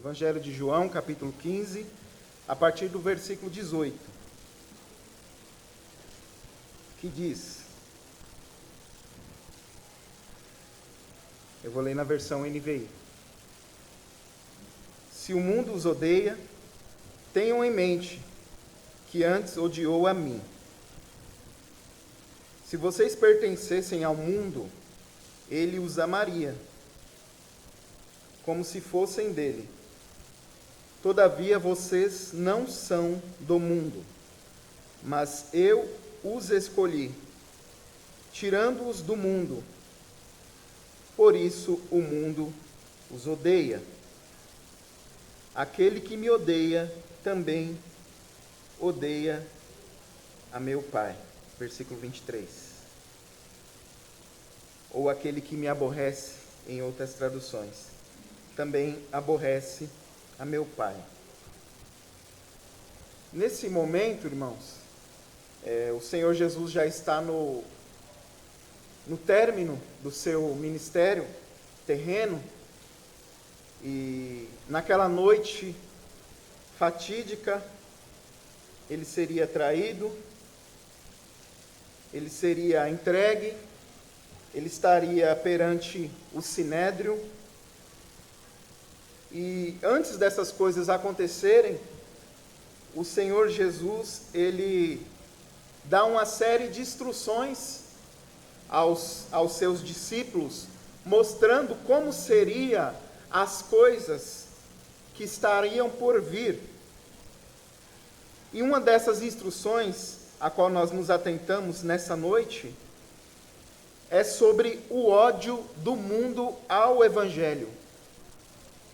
Evangelho de João, capítulo 15, a partir do versículo 18, que diz, eu vou ler na versão NVI: Se o mundo os odeia, tenham em mente que antes odiou a mim. Se vocês pertencessem ao mundo, ele os amaria, como se fossem dele. Todavia vocês não são do mundo, mas eu os escolhi, tirando-os do mundo. Por isso o mundo os odeia. Aquele que me odeia também odeia a meu Pai. Versículo 23. Ou aquele que me aborrece, em outras traduções, também aborrece a meu Pai. Nesse momento, irmãos, o Senhor Jesus já está no término do seu ministério terreno, e naquela noite fatídica, ele seria traído, ele seria entregue, ele estaria perante o Sinédrio, e antes dessas coisas acontecerem, o Senhor Jesus, ele dá uma série de instruções aos seus discípulos, mostrando como seriam as coisas que estariam por vir. E uma dessas instruções, a qual nós nos atentamos nessa noite, é sobre o ódio do mundo ao Evangelho,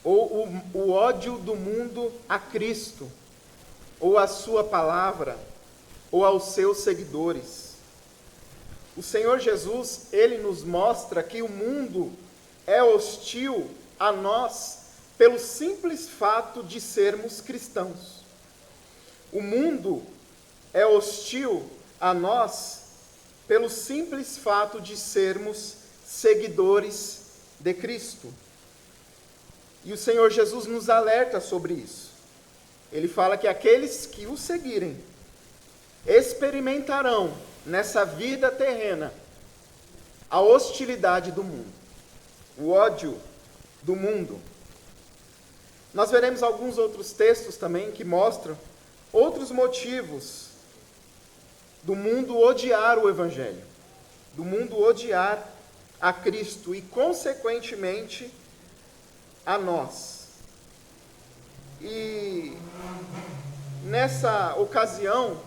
ou o ódio do mundo a Cristo, ou a sua palavra, ou aos seus seguidores. O Senhor Jesus, ele nos mostra que o mundo é hostil a nós pelo simples fato de sermos cristãos. O mundo é hostil a nós pelo simples fato de sermos seguidores de Cristo. E o Senhor Jesus nos alerta sobre isso. Ele fala que aqueles que o seguirem experimentarão nessa vida terrena a hostilidade do mundo, o ódio do mundo. Nós veremos alguns outros textos também que mostram outros motivos do mundo odiar o Evangelho, do mundo odiar a Cristo e, consequentemente, a nós. E nessa ocasião,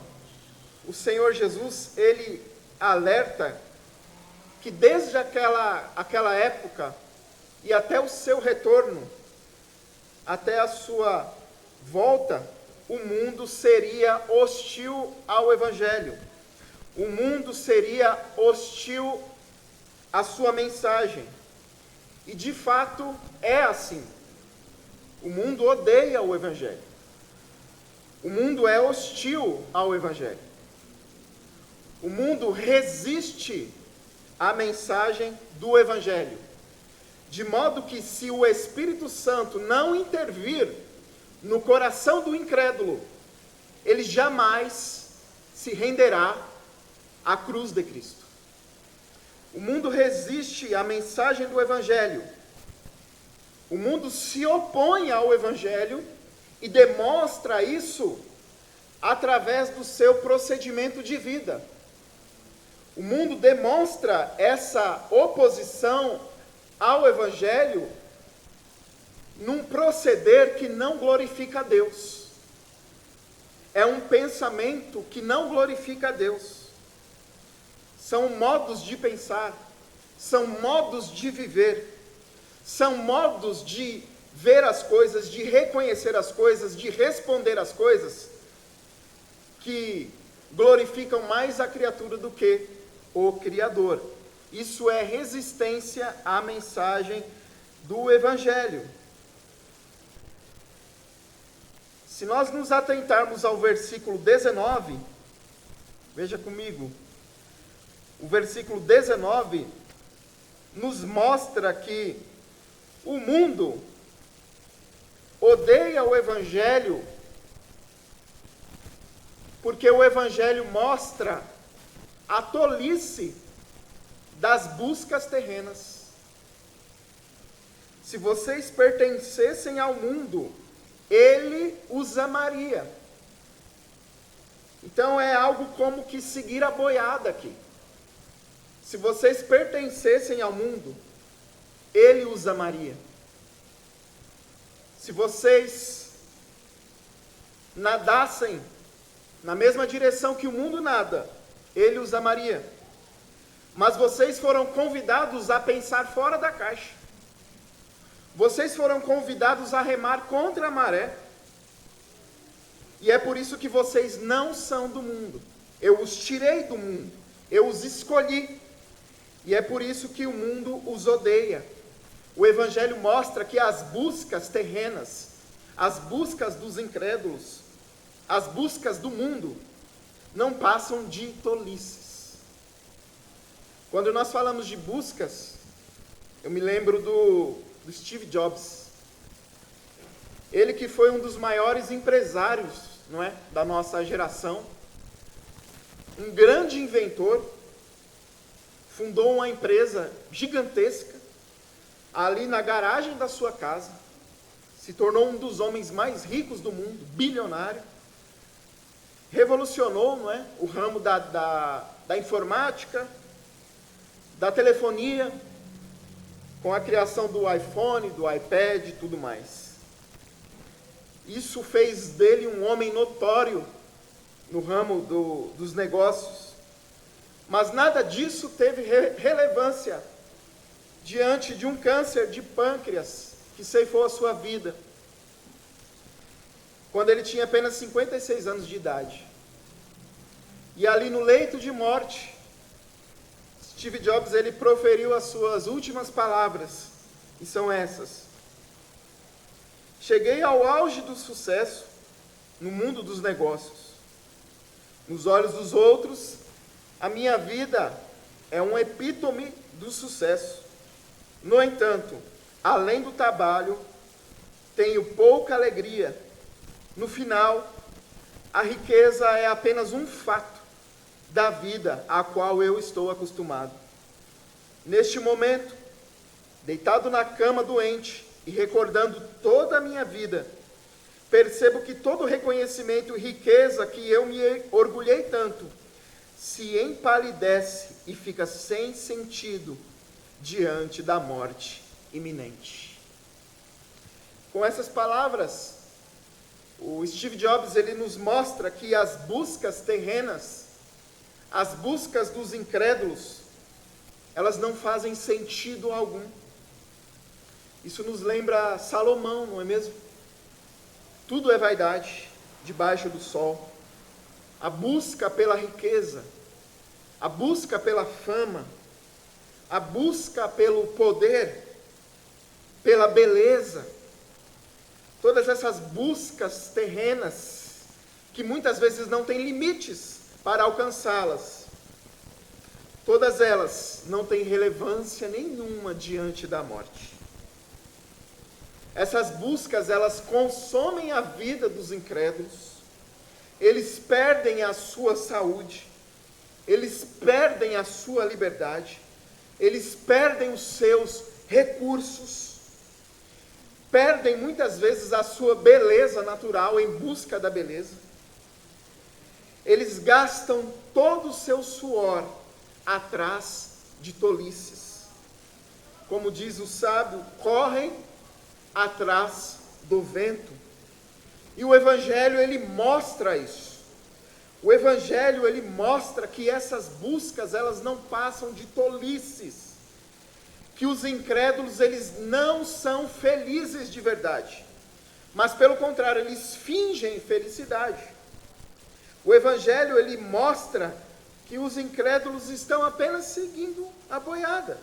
o Senhor Jesus, ele alerta que desde aquela época e até o seu retorno, até a sua volta, o mundo seria hostil ao Evangelho. O mundo seria hostil à sua mensagem. E de fato é assim. O mundo odeia o Evangelho. O mundo é hostil ao Evangelho. O mundo resiste à mensagem do Evangelho. De modo que, se o Espírito Santo não intervir no coração do incrédulo, ele jamais se renderá à cruz de Cristo. O mundo resiste à mensagem do Evangelho. O mundo se opõe ao Evangelho e demonstra isso através do seu procedimento de vida. O mundo demonstra essa oposição ao Evangelho num proceder que não glorifica a Deus. É um pensamento que não glorifica a Deus. São modos de pensar, são modos de viver, são modos de ver as coisas, de reconhecer as coisas, de responder às coisas, que glorificam mais a criatura do que o Criador. Isso é resistência à mensagem do Evangelho. Se nós nos atentarmos ao versículo 19, veja comigo, o versículo 19 nos mostra que o mundo odeia odeia o Evangelho porque o Evangelho mostra a tolice das buscas terrenas. Se vocês pertencessem ao mundo, ele os amaria. Então é algo como que seguir a boiada aqui. Se vocês pertencessem ao mundo, ele os amaria. Se vocês nadassem na mesma direção que o mundo nada, ele os amaria. Mas vocês foram convidados a pensar fora da caixa. Vocês foram convidados a remar contra a maré. E é por isso que vocês não são do mundo. Eu os tirei do mundo. Eu os escolhi. E é por isso que o mundo os odeia. O Evangelho mostra que as buscas terrenas, as buscas dos incrédulos, as buscas do mundo, não passam de tolices. Quando nós falamos de buscas, eu me lembro do Steve Jobs. Ele que foi um dos maiores empresários, não é, da nossa geração, um grande inventor, fundou uma empresa gigantesca, ali na garagem da sua casa, se tornou um dos homens mais ricos do mundo, bilionário, revolucionou, não é, o ramo da informática, da telefonia, com a criação do iPhone, do iPad e tudo mais. Isso fez dele um homem notório no ramo dos negócios. Mas nada disso teve relevância diante de um câncer de pâncreas que ceifou a sua vida, quando ele tinha apenas 56 anos de idade. E ali no leito de morte, Steve Jobs, ele proferiu as suas últimas palavras, e são essas: cheguei ao auge do sucesso no mundo dos negócios. Nos olhos dos outros, a minha vida é um epítome do sucesso. No entanto, além do trabalho, tenho pouca alegria. No final, a riqueza é apenas um fato da vida a qual eu estou acostumado. Neste momento, deitado na cama doente e recordando toda a minha vida, percebo que todo reconhecimento e riqueza que eu me orgulhei tanto se empalidece e fica sem sentido diante da morte iminente. Com essas palavras, o Steve Jobs, ele nos mostra que as buscas terrenas, as buscas dos incrédulos, elas não fazem sentido algum. Isso nos lembra Salomão, não é mesmo? Tudo é vaidade debaixo do sol. A busca pela riqueza, a busca pela fama, a busca pelo poder, pela beleza, todas essas buscas terrenas, que muitas vezes não têm limites para alcançá-las, todas elas não têm relevância nenhuma diante da morte. Essas buscas, elas consomem a vida dos incrédulos, eles perdem a sua saúde, eles perdem a sua liberdade, eles perdem os seus recursos, perdem muitas vezes a sua beleza natural em busca da beleza. Eles gastam todo o seu suor atrás de tolices. Como diz o sábio, correm atrás do vento. E o Evangelho, ele mostra isso. O Evangelho, ele mostra que essas buscas, elas não passam de tolices. Que os incrédulos, eles não são felizes de verdade. Mas, pelo contrário, eles fingem felicidade. O Evangelho, ele mostra que os incrédulos estão apenas seguindo a boiada.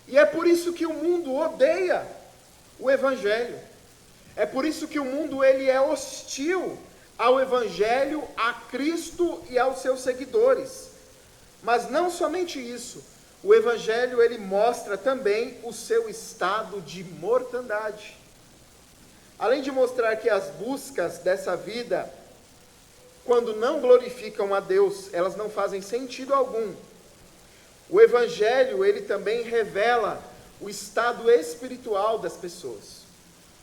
E é por isso que o mundo odeia o Evangelho. É por isso que o mundo, ele é hostil ao Evangelho, a Cristo e aos seus seguidores. Mas não somente isso, o Evangelho, ele mostra também o seu estado de mortandade. além de mostrar que as buscas dessa vida, quando não glorificam a Deus, elas não fazem sentido algum. O Evangelho, ele também revela o estado espiritual das pessoas.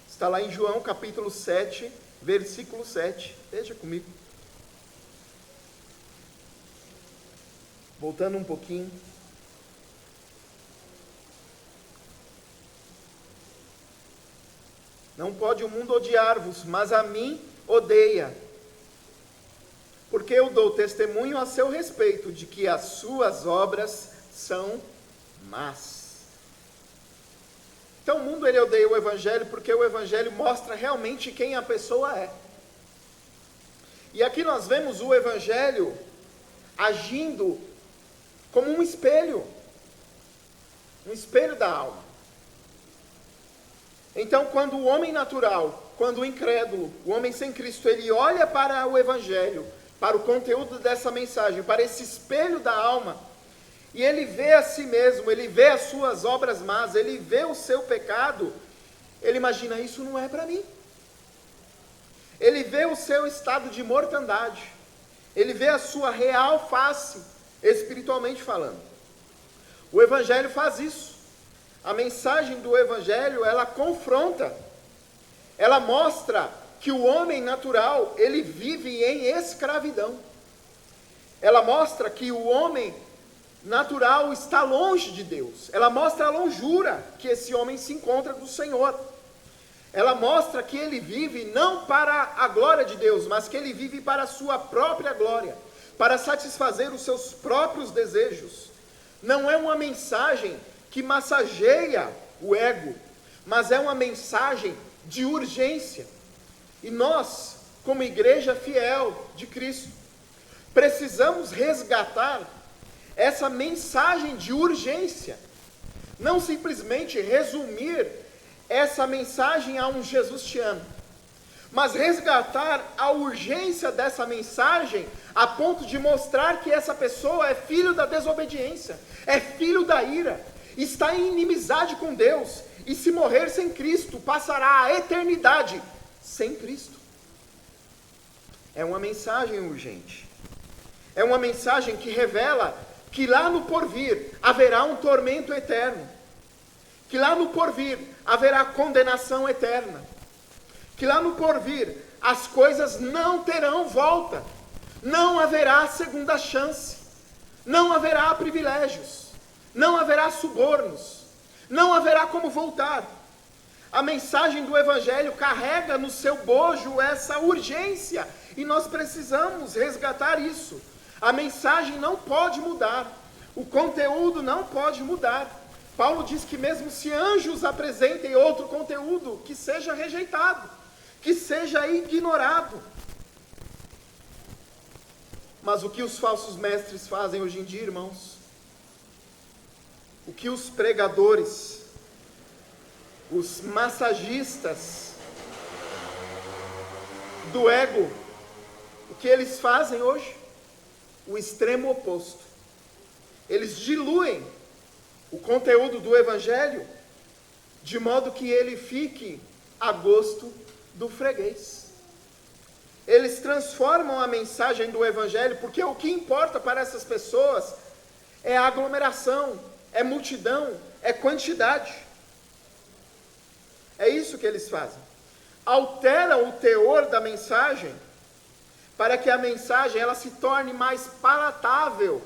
Está lá em João capítulo 7, versículo 7. Veja comigo. Voltando um pouquinho. Não pode o mundo odiar-vos, mas a mim odeia. Porque eu dou testemunho a seu respeito de que as suas obras são más. Então o mundo ele odeia o Evangelho porque o Evangelho mostra realmente quem a pessoa é. E aqui nós vemos o Evangelho agindo como um espelho da alma. Então, quando o homem natural, quando o incrédulo, o homem sem Cristo, ele olha para o Evangelho, para o conteúdo dessa mensagem, para esse espelho da alma, e ele vê a si mesmo, ele vê as suas obras más, ele vê o seu pecado, ele imagina, isso não é para mim. Ele vê o seu estado de mortandade, ele vê a sua real face, espiritualmente falando. O Evangelho faz isso. A mensagem do Evangelho, ela confronta, ela mostra que o homem natural, ele vive em escravidão. Ela mostra que o homem natural está longe de Deus. Ela mostra a longura que esse homem se encontra do Senhor. Ela mostra que ele vive não para a glória de Deus, mas que ele vive para a sua própria glória, para satisfazer os seus próprios desejos. Não é uma mensagem que massageia o ego, mas é uma mensagem de urgência. E nós, como igreja fiel de Cristo, precisamos resgatar essa mensagem de urgência. Não simplesmente resumir essa mensagem a um Jesus te ama, mas resgatar a urgência dessa mensagem a ponto de mostrar que essa pessoa é filho da desobediência, é filho da ira, está em inimizade com Deus, e se morrer sem Cristo, passará a eternidade sem Cristo. É uma mensagem urgente. É uma mensagem que revela que lá no porvir haverá um tormento eterno, que lá no porvir haverá condenação eterna, que lá no porvir as coisas não terão volta, não haverá segunda chance, não haverá privilégios, não haverá subornos, não haverá como voltar. A mensagem do Evangelho carrega no seu bojo essa urgência, e nós precisamos resgatar isso. A mensagem não pode mudar, o conteúdo não pode mudar. Paulo diz que mesmo se anjos apresentem outro conteúdo, que seja rejeitado, que seja ignorado. Mas o que os falsos mestres fazem hoje em dia, irmãos? O que os pregadores, os massagistas do ego, o que eles fazem hoje? O extremo oposto. Eles diluem o conteúdo do Evangelho de modo que ele fique a gosto do freguês. Eles transformam a mensagem do Evangelho, porque o que importa para essas pessoas é a aglomeração, é multidão, é quantidade. É isso que eles fazem. Alteram o teor da mensagem para que a mensagem ela se torne mais palatável,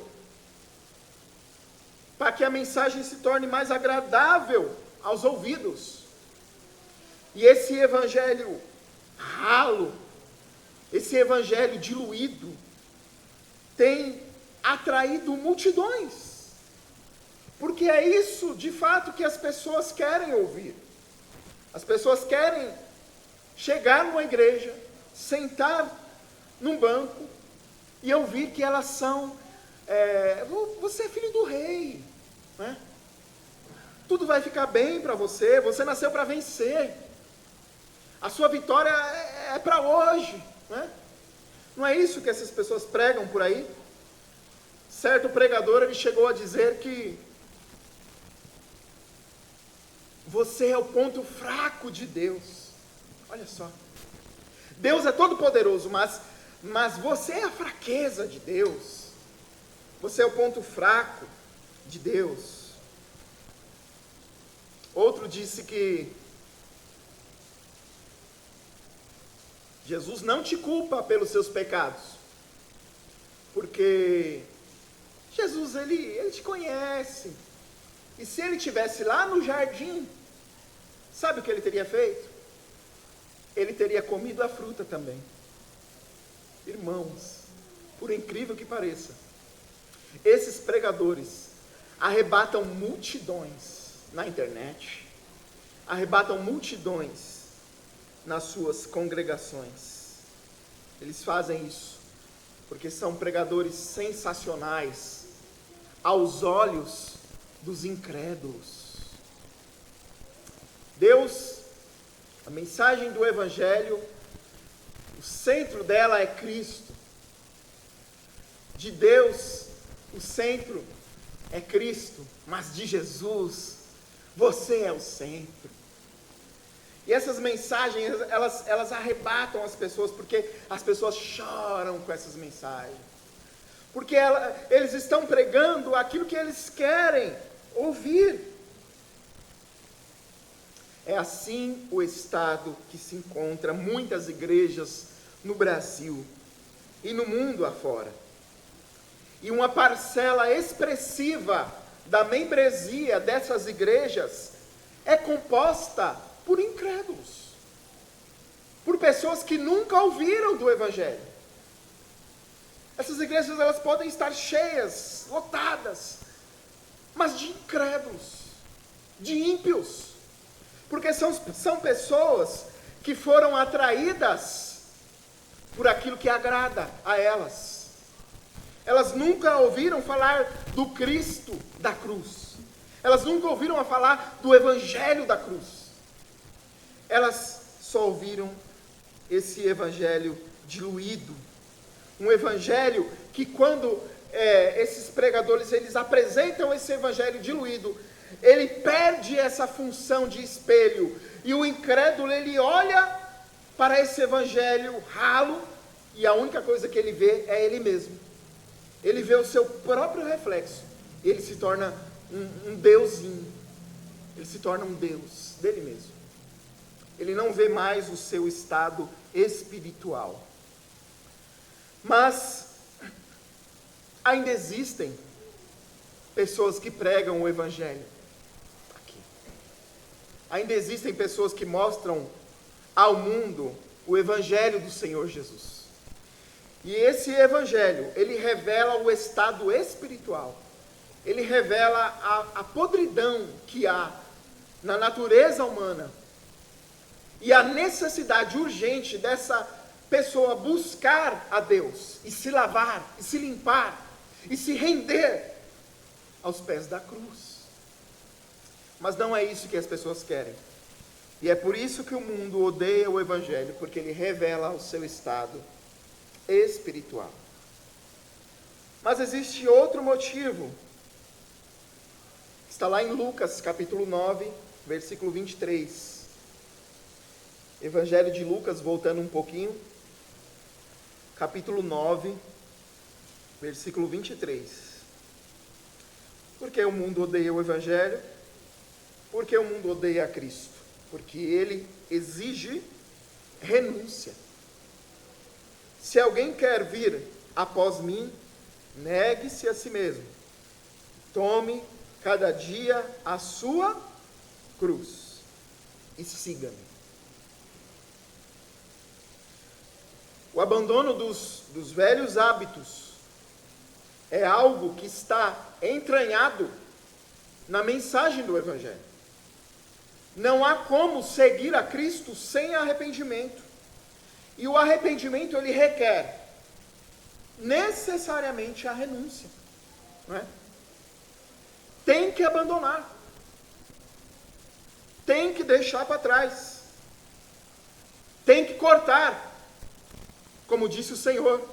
para que a mensagem se torne mais agradável aos ouvidos. E esse evangelho ralo, esse evangelho diluído, tem atraído multidões, porque é isso de fato que as pessoas querem ouvir. As pessoas querem chegar numa igreja, sentar num banco e ouvir que elas são, você é filho do rei, né? Tudo vai ficar bem para você, você nasceu para vencer, a sua vitória é para hoje, né? Não é isso que essas pessoas pregam por aí? Certo pregador, ele chegou a dizer que você é o ponto fraco de Deus. Olha só. Deus é todo poderoso, mas você é a fraqueza de Deus. Você é o ponto fraco de Deus. Outro disse que Jesus não te culpa pelos seus pecados, porque Jesus, ele te conhece. E se ele estivesse lá no jardim, sabe o que ele teria feito? Ele teria comido a fruta também. Irmãos, por incrível que pareça, esses pregadores arrebatam multidões na internet, arrebatam multidões nas suas congregações. Eles fazem isso porque são pregadores sensacionais aos olhos dos incrédulos. Deus, a mensagem do Evangelho, o centro dela é Cristo. De Deus, o centro é Cristo, mas de Jesus, você é o centro. E essas mensagens, elas arrebatam as pessoas, porque as pessoas choram com essas mensagens. Porque eles estão pregando aquilo que eles querem ouvir. É assim o estado que se encontra muitas igrejas no Brasil e no mundo afora. E uma parcela expressiva da membresia dessas igrejas é composta por incrédulos, por pessoas que nunca ouviram do Evangelho. Essas igrejas, elas podem estar cheias, lotadas, mas de incrédulos, de ímpios, porque são pessoas que foram atraídas por aquilo que agrada a elas. Elas nunca ouviram falar do Cristo da cruz. Elas nunca ouviram falar do Evangelho da cruz. Elas só ouviram esse Evangelho diluído. Um Evangelho que quando esses pregadores eles apresentam esse Evangelho diluído, ele perde essa função de espelho. E o incrédulo, ele olha para esse Evangelho ralo e a única coisa que ele vê é ele mesmo. Ele vê o seu próprio reflexo. E ele se torna um deusinho. Ele se torna um Deus dele mesmo. Ele não vê mais o seu estado espiritual. Mas ainda existem pessoas que pregam o Evangelho. Aqui. Ainda existem pessoas que mostram ao mundo o Evangelho do Senhor Jesus. E esse Evangelho, ele revela o estado espiritual. Ele revela a podridão que há na natureza humana. E a necessidade urgente dessa pessoa buscar a Deus, e se lavar, e se limpar, e se render aos pés da cruz. Mas não é isso que as pessoas querem. E é por isso que o mundo odeia o Evangelho, porque ele revela o seu estado espiritual. Mas existe outro motivo. Está lá em Lucas, capítulo 9, versículo 23. Evangelho de Lucas, voltando um pouquinho. Capítulo 9, versículo 23. Por que o mundo odeia o Evangelho? Porque o mundo odeia a Cristo. Porque ele exige renúncia. Se alguém quer vir após mim, negue-se a si mesmo. Tome cada dia a sua cruz e siga-me. O abandono dos velhos hábitos é algo que está entranhado na mensagem do Evangelho. Não há como seguir a Cristo sem arrependimento. E o arrependimento, ele requer necessariamente a renúncia. Não é? Tem que abandonar. Tem que deixar para trás. Tem que cortar. Como disse o Senhor,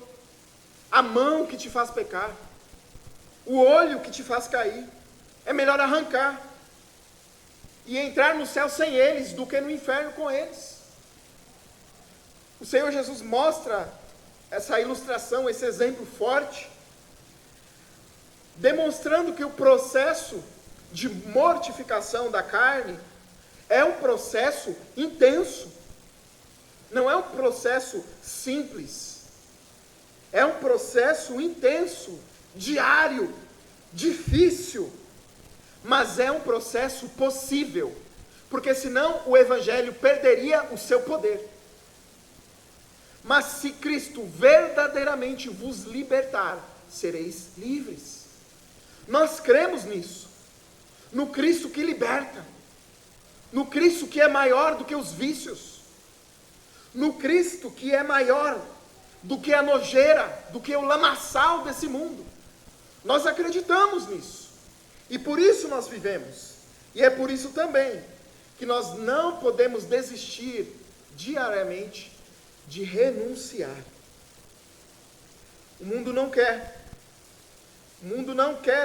a mão que te faz pecar, o olho que te faz cair, é melhor arrancar e entrar no céu sem eles do que no inferno com eles. O Senhor Jesus mostra essa ilustração, esse exemplo forte, demonstrando que o processo de mortificação da carne é um processo intenso, não é um processo simples, é um processo intenso, diário, difícil, mas é um processo possível, porque senão o Evangelho perderia o seu poder. Mas se Cristo verdadeiramente vos libertar, sereis livres. Nós cremos nisso, no Cristo que liberta, no Cristo que é maior do que os vícios, no Cristo que é maior do que a nojeira, do que o lamaçal desse mundo. Nós acreditamos nisso, e por isso nós vivemos, e é por isso também que nós não podemos desistir diariamente de renunciar. O mundo não quer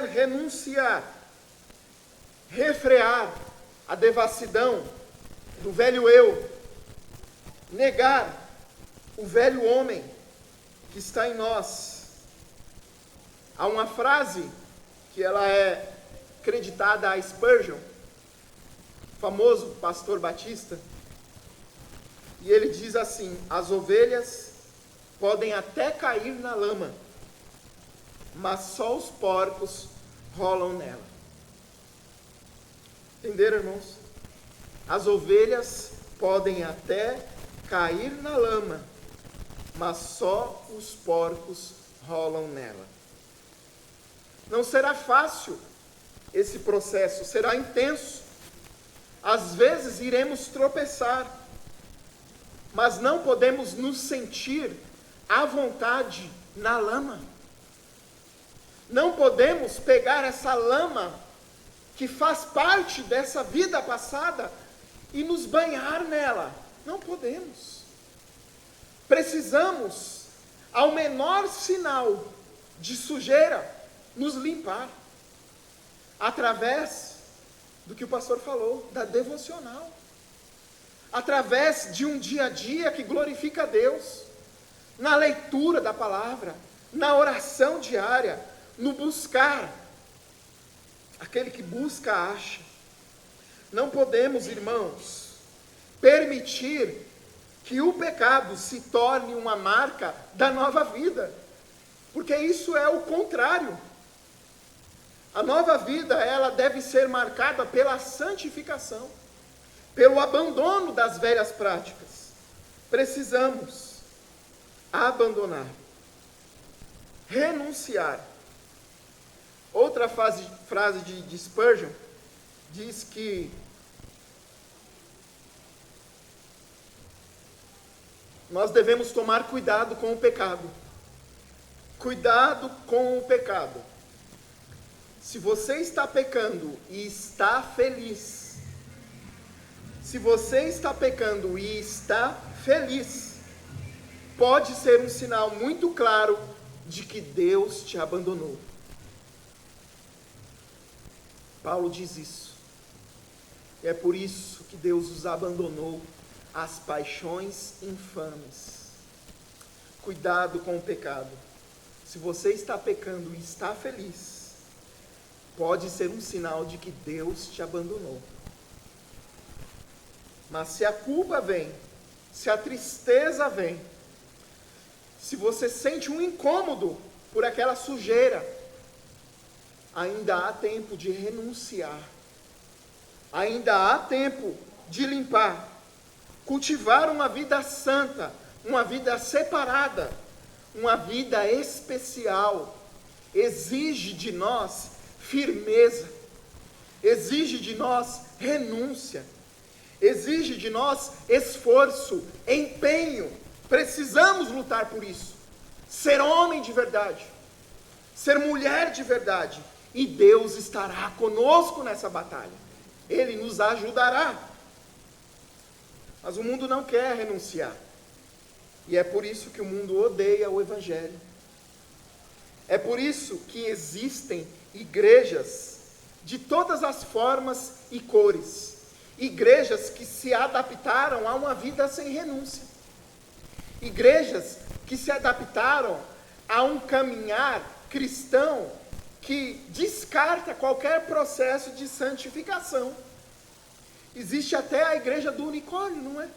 renunciar, refrear a devassidão do velho eu, negar o velho homem que está em nós. Há uma frase que ela é creditada a Spurgeon, famoso pastor batista, e ele diz assim: as ovelhas podem até cair na lama, mas só os porcos rolam nela. Entenderam, irmãos? As ovelhas podem até cair na lama, mas só os porcos rolam nela. Não será fácil esse processo, será intenso. Às vezes iremos tropeçar, mas não podemos nos sentir à vontade na lama. Não podemos pegar essa lama que faz parte dessa vida passada e nos banhar nela. Não podemos. Precisamos, ao menor sinal de sujeira, nos limpar. Através do que o pastor falou, da devocional. Através de um dia a dia que glorifica a Deus. Na leitura da palavra, na oração diária, no buscar. Aquele que busca, acha. Não podemos, irmãos, permitir que o pecado se torne uma marca da nova vida, porque isso é o contrário. A nova vida, ela deve ser marcada pela santificação, pelo abandono das velhas práticas. Precisamos abandonar, renunciar. Outra frase de Spurgeon diz que nós devemos tomar cuidado com o pecado. Cuidado com o pecado. Se você está pecando e está feliz, se você está pecando e está feliz, pode ser um sinal muito claro de que Deus te abandonou. Paulo diz isso. E é por isso que Deus os abandonou às paixões infames. Cuidado com o pecado. Se você está pecando e está feliz, pode ser um sinal de que Deus te abandonou. Mas se a culpa vem, se a tristeza vem, se você sente um incômodo por aquela sujeira, ainda há tempo de renunciar. Ainda há tempo de limpar. Cultivar uma vida santa, uma vida separada, uma vida especial, exige de nós firmeza, exige de nós renúncia, exige de nós esforço, empenho. Precisamos lutar por isso. Ser homem de verdade, ser mulher de verdade, e Deus estará conosco nessa batalha. Ele nos ajudará. Mas o mundo não quer renunciar. E é por isso que o mundo odeia o Evangelho. É por isso que existem igrejas de todas as formas e cores. Igrejas que se adaptaram a uma vida sem renúncia. igrejas que se adaptaram a um caminhar cristão que descarta qualquer processo de santificação. Existe até a igreja do unicórnio, não é?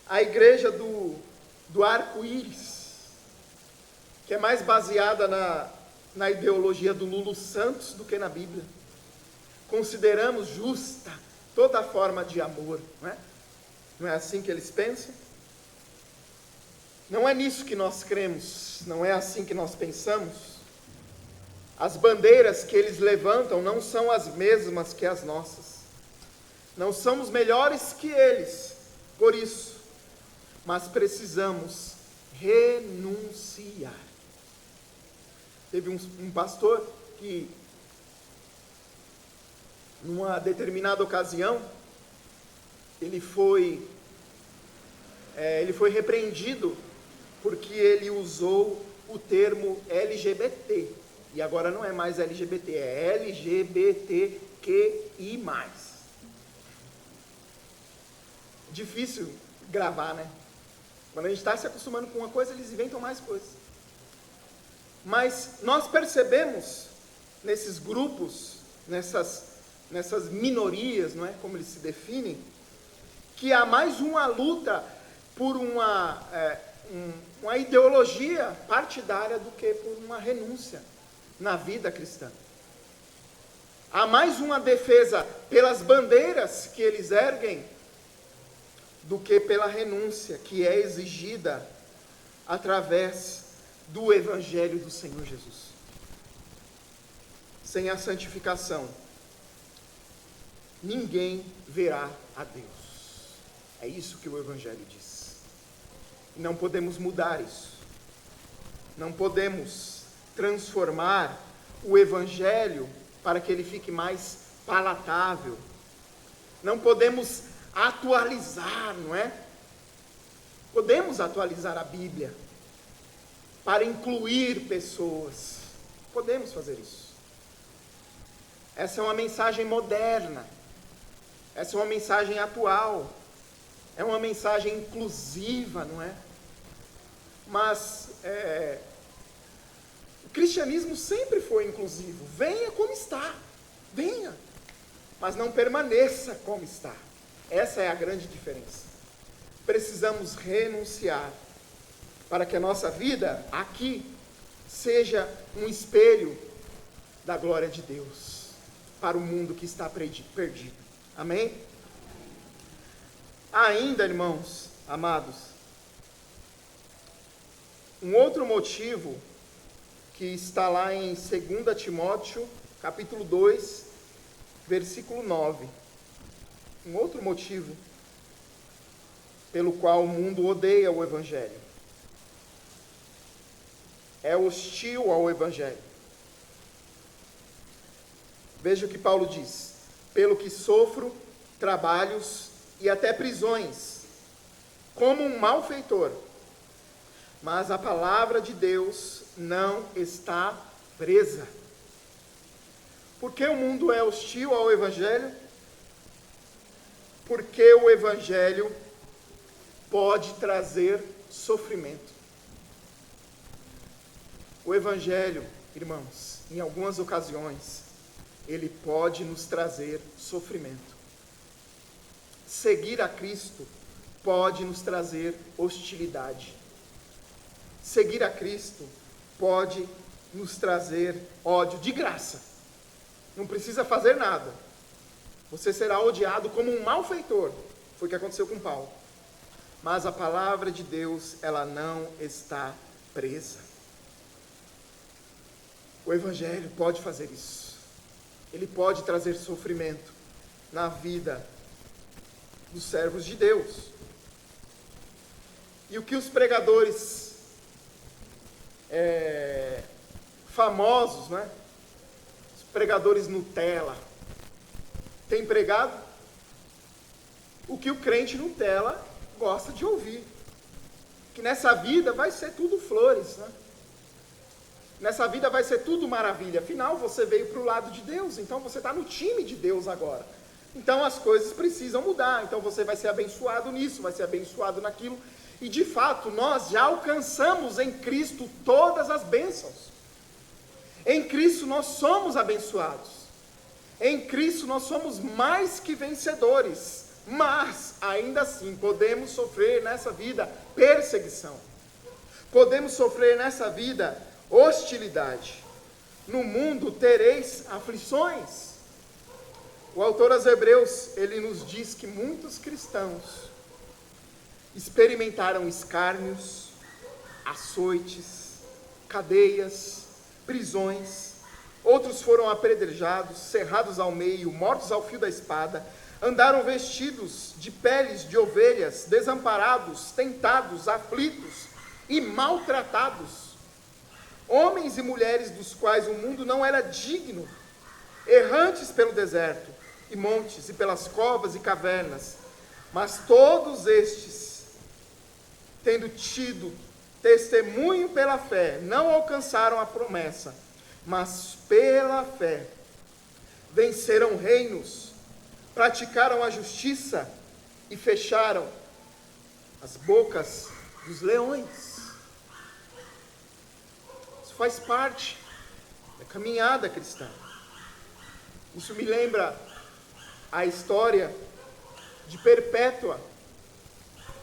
A igreja do arco-íris, que é mais baseada na ideologia do Lulu Santos do que na Bíblia. Consideramos justa toda forma de amor, não é? Não é assim que eles pensam? Não é nisso que nós cremos, não é assim que nós pensamos. As bandeiras que eles levantam não são as mesmas que as nossas. Não somos melhores que eles, por isso. Mas precisamos renunciar. Teve um pastor que, numa determinada ocasião, ele foi repreendido porque ele usou o termo LGBT. E agora não é mais LGBT, é LGBTQI+. Difícil gravar, né? Quando a gente está se acostumando com uma coisa, eles inventam mais coisas. Mas nós percebemos nesses grupos, nessas minorias, não é? Como eles se definem, que há mais uma luta por uma ideologia partidária do que por uma renúncia na vida cristã. Há mais uma defesa pelas bandeiras que eles erguem do que pela renúncia que é exigida através do Evangelho do Senhor Jesus. Sem a santificação, ninguém verá a Deus. É isso que o Evangelho diz. E não podemos mudar isso. Não podemos transformar o Evangelho para que ele fique mais palatável. Não podemos atualizar, não é? Podemos atualizar a Bíblia para incluir pessoas. Podemos fazer isso. Essa é uma mensagem moderna. Essa é uma mensagem atual. É uma mensagem inclusiva, não é? Mas o cristianismo sempre foi inclusivo. Venha como está. Venha. Mas não permaneça como está. Essa é a grande diferença. Precisamos renunciar para que a nossa vida aqui seja um espelho da glória de Deus para o mundo que está perdido. Amém? Ainda, irmãos amados, um outro motivo que está lá em 2 Timóteo, capítulo 2, versículo 9. Um outro motivo pelo qual o mundo odeia o Evangelho. É hostil ao Evangelho. Veja o que Paulo diz: pelo que sofro trabalhos e até prisões, como um malfeitor, mas a palavra de Deus não está presa. Por que o mundo é hostil ao Evangelho? Porque o Evangelho pode trazer sofrimento. O Evangelho, irmãos, em algumas ocasiões, ele pode nos trazer sofrimento. Seguir a Cristo pode nos trazer hostilidade. Seguir a Cristo pode nos trazer ódio de graça. Não precisa fazer nada. Você será odiado como um malfeitor. Foi o que aconteceu com Paulo. Mas a palavra de Deus, ela não está presa. O Evangelho pode fazer isso. Ele pode trazer sofrimento na vida dos servos de Deus. E o que os pregadores famosos, né? Os pregadores Nutella, têm pregado? O que o crente Nutella gosta de ouvir. Que nessa vida vai ser tudo flores, né? Nessa vida vai ser tudo maravilha. Afinal, você veio para o lado de Deus, então você está no time de Deus agora. Então as coisas precisam mudar. Então você vai ser abençoado nisso, vai ser abençoado naquilo. E de fato, nós já alcançamos em Cristo todas as bênçãos. Em Cristo nós somos abençoados. Em Cristo nós somos mais que vencedores. Mas, ainda assim, podemos sofrer nessa vida perseguição. Podemos sofrer nessa vida hostilidade. No mundo tereis aflições. O autor aos Hebreus, ele nos diz que muitos cristãos experimentaram escárnios, açoites, cadeias, prisões. Outros foram apedrejados, cerrados ao meio, mortos ao fio da espada. Andaram vestidos de peles de ovelhas, desamparados, tentados, aflitos e maltratados. Homens e mulheres dos quais o mundo não era digno, errantes pelo deserto e montes e pelas covas e cavernas. Mas todos estes, tendo tido testemunho pela fé, não alcançaram a promessa, mas pela fé venceram reinos, praticaram a justiça e fecharam as bocas dos leões. Isso faz parte da caminhada cristã. Isso me lembra a história de Perpétua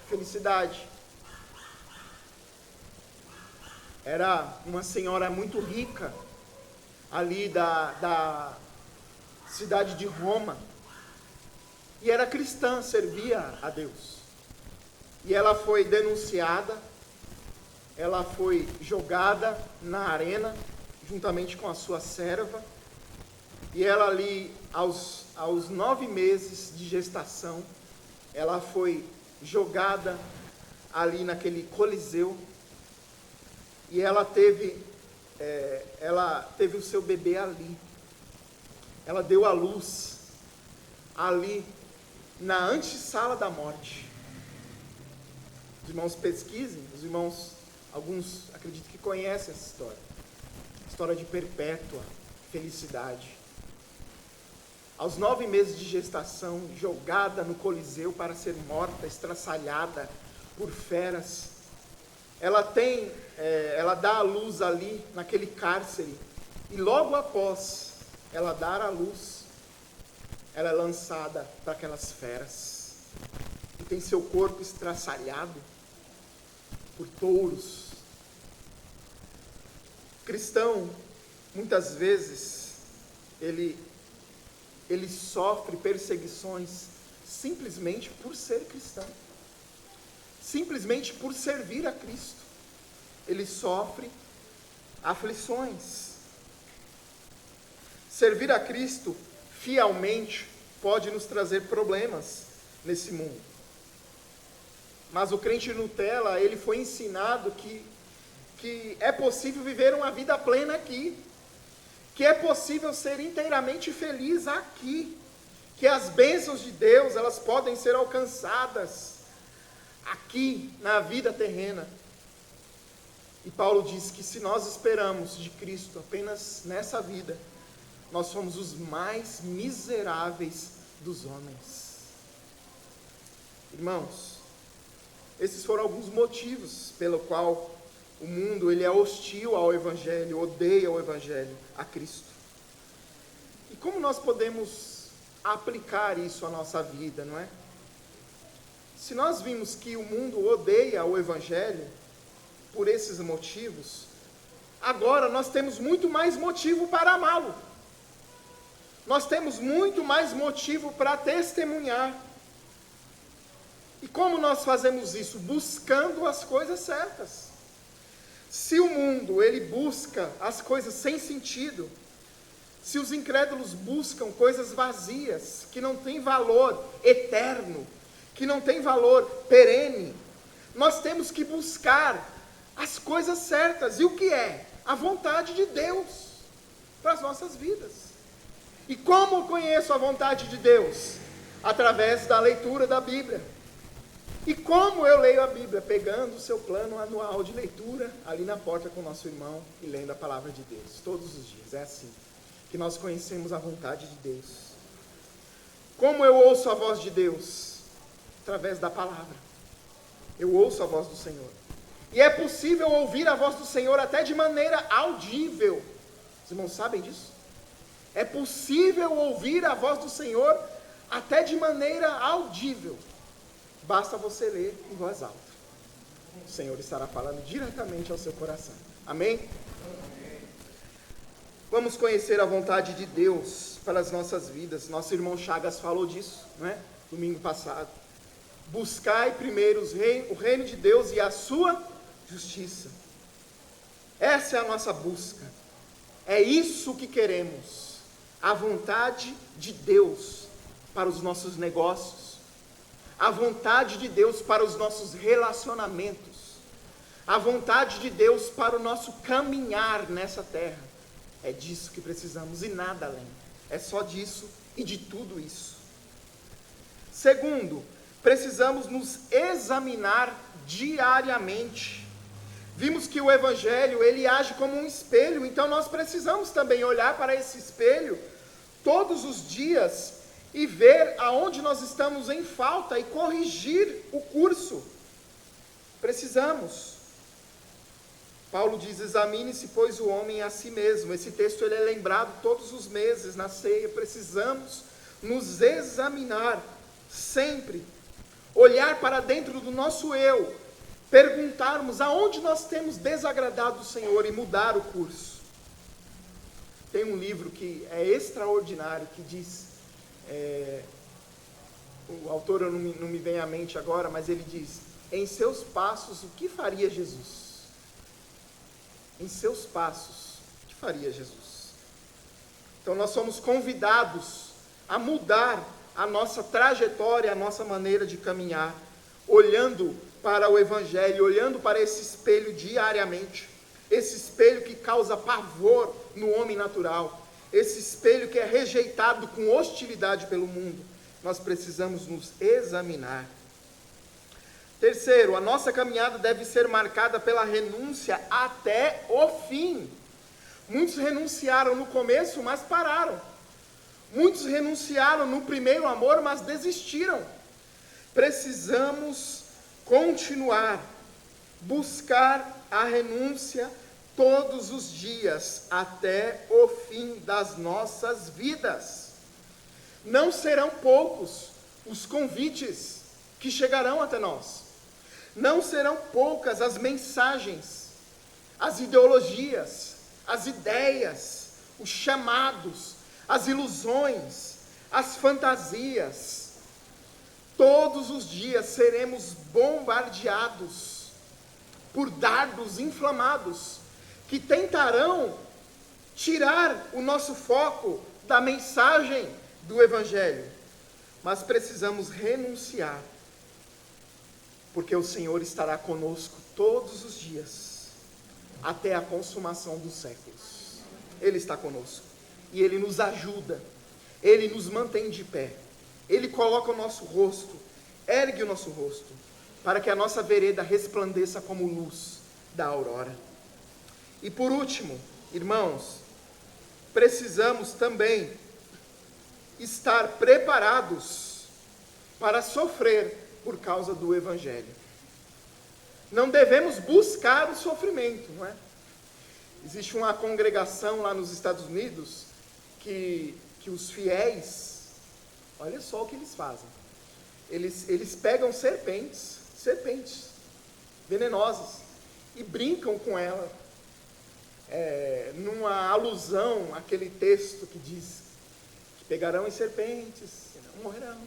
Felicidade. Era uma senhora muito rica, ali da cidade de Roma. E era cristã, servia a Deus. E ela foi denunciada, ela foi jogada na arena, juntamente com a sua serva. E ela ali, aos 9 meses de gestação, ela foi jogada ali naquele coliseu. E ela teve o seu bebê ali. Ela deu à luz ali na antessala da morte. Os irmãos pesquisem, os irmãos, alguns acredito que conhecem essa história. História de Perpétua Felicidade. Aos 9 meses de gestação, jogada no coliseu para ser morta, estraçalhada por feras. Ela dá a luz ali, naquele cárcere, e logo após ela dar a luz, ela é lançada para aquelas feras, e tem seu corpo estraçalhado por touros. O cristão, muitas vezes, ele sofre perseguições simplesmente por ser cristão. Simplesmente por servir a Cristo, ele sofre aflições. Servir a Cristo fielmente pode nos trazer problemas nesse mundo. Mas o crente Nutella, ele foi ensinado que é possível viver uma vida plena aqui, que é possível ser inteiramente feliz aqui, que as bênçãos de Deus, elas podem ser alcançadas aqui na vida terrena. E Paulo diz que se nós esperamos de Cristo apenas nessa vida, nós somos os mais miseráveis dos homens. Irmãos, esses foram alguns motivos pelo qual o mundo ele é hostil ao Evangelho, odeia o Evangelho, a Cristo. E como nós podemos aplicar isso à nossa vida, não é? Se nós vimos que o mundo odeia o Evangelho por esses motivos, agora nós temos muito mais motivo para amá-lo. Nós temos muito mais motivo para testemunhar. E como nós fazemos isso? Buscando as coisas certas. Se o mundo ele busca as coisas sem sentido, se os incrédulos buscam coisas vazias, que não têm valor eterno, que não tem valor perene, nós temos que buscar as coisas certas. E o que é? A vontade de Deus para as nossas vidas. E como conheço a vontade de Deus? Através da leitura da Bíblia. E como eu leio a Bíblia? Pegando o seu plano anual de leitura, ali na porta com o nosso irmão, e lendo a palavra de Deus, todos os dias. É assim que nós conhecemos a vontade de Deus. Como eu ouço a voz de Deus? Através da palavra. Eu ouço a voz do Senhor. E é possível ouvir a voz do Senhor até de maneira audível. Os irmãos sabem disso? É possível ouvir a voz do Senhor até de maneira audível. Basta você ler em voz alta. O Senhor estará falando diretamente ao seu coração. Amém? Vamos conhecer a vontade de Deus para as nossas vidas. Nosso irmão Chagas falou disso, não é? Domingo passado. Buscai primeiro o reino de Deus e a sua justiça. Essa é a nossa busca. É isso que queremos. A vontade de Deus para os nossos negócios. A vontade de Deus para os nossos relacionamentos. A vontade de Deus para o nosso caminhar nessa terra. É disso que precisamos e nada além. É só disso e de tudo isso. Segundo, precisamos nos examinar diariamente. Vimos que o Evangelho, ele age como um espelho, então nós precisamos também olhar para esse espelho todos os dias e ver aonde nós estamos em falta e corrigir o curso. Precisamos. Paulo diz, examine-se, pois, o homem a si mesmo. Esse texto ele é lembrado todos os meses na ceia. Precisamos nos examinar sempre. Olhar para dentro do nosso eu. Perguntarmos aonde nós temos desagradado o Senhor e mudar o curso. Tem um livro que é extraordinário, que diz, o autor não me vem à mente agora, mas ele diz, em seus passos, o que faria Jesus? Em seus passos, o que faria Jesus? Então nós somos convidados a mudar a nossa trajetória, a nossa maneira de caminhar, olhando para o Evangelho, olhando para esse espelho diariamente, esse espelho que causa pavor no homem natural, esse espelho que é rejeitado com hostilidade pelo mundo. Nós precisamos nos examinar. Terceiro, a nossa caminhada deve ser marcada pela renúncia até o fim. Muitos renunciaram no começo, mas pararam. Muitos renunciaram no primeiro amor, mas desistiram. Precisamos continuar, buscar a renúncia todos os dias, até o fim das nossas vidas. Não serão poucos os convites que chegarão até nós. Não serão poucas as mensagens, as ideologias, as ideias, os chamados, as ilusões, as fantasias. Todos os dias seremos bombardeados por dardos inflamados que tentarão tirar o nosso foco da mensagem do Evangelho. Mas precisamos renunciar, porque o Senhor estará conosco todos os dias, até a consumação dos séculos. Ele está conosco, e Ele nos ajuda, Ele nos mantém de pé, Ele coloca o nosso rosto, ergue o nosso rosto, para que a nossa vereda resplandeça como luz da aurora. E por último, irmãos, precisamos também estar preparados para sofrer por causa do Evangelho. Não devemos buscar o sofrimento, não é? Existe uma congregação lá nos Estados Unidos que os fiéis, olha só o que eles fazem. Eles pegam serpentes venenosas e brincam com ela, numa alusão àquele texto que diz que pegarão em serpentes e não morrerão.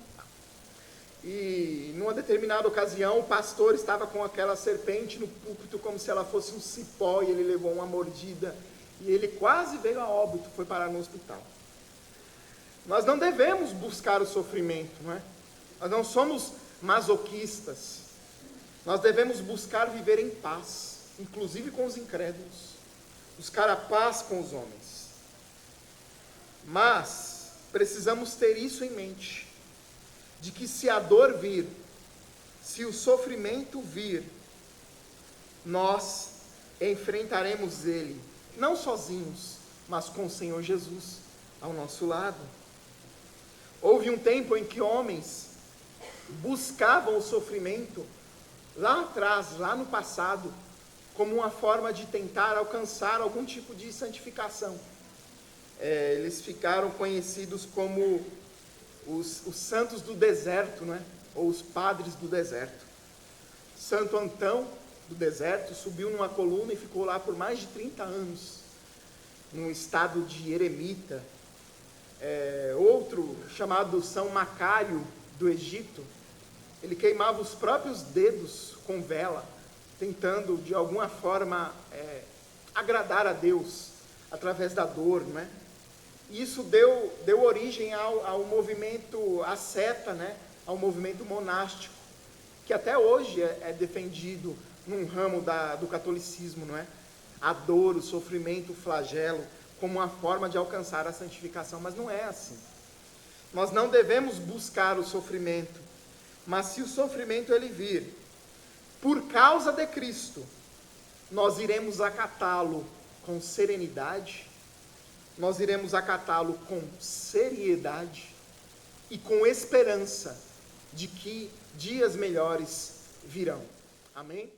E numa determinada ocasião o pastor estava com aquela serpente no púlpito como se ela fosse um cipó, e ele levou uma mordida e ele quase veio a óbito, foi parar no hospital. Nós não devemos buscar o sofrimento, não é? Nós não somos masoquistas. Nós devemos buscar viver em paz, inclusive com os incrédulos, buscar a paz com os homens. Mas precisamos ter isso em mente, de que se a dor vir, se o sofrimento vir, nós enfrentaremos ele, não sozinhos, mas com o Senhor Jesus ao nosso lado. Houve um tempo em que homens buscavam o sofrimento lá atrás, lá no passado, como uma forma de tentar alcançar algum tipo de santificação. Eles ficaram conhecidos como os santos do deserto, né? Ou os padres do deserto. Santo Antão, do deserto, subiu numa coluna e ficou lá por mais de 30 anos, num estado de eremita. Outro, chamado São Macário, do Egito, ele queimava os próprios dedos com vela, tentando de alguma forma agradar a Deus, através da dor, não é? Isso deu origem ao movimento asceta, né? Ao movimento monástico, que até hoje é defendido num ramo do catolicismo, não é? A dor, o sofrimento, o flagelo, como uma forma de alcançar a santificação, mas não é assim. Nós não devemos buscar o sofrimento, mas se o sofrimento ele vir por causa de Cristo, nós iremos acatá-lo com serenidade, nós iremos acatá-lo com seriedade e com esperança de que dias melhores virão. Amém?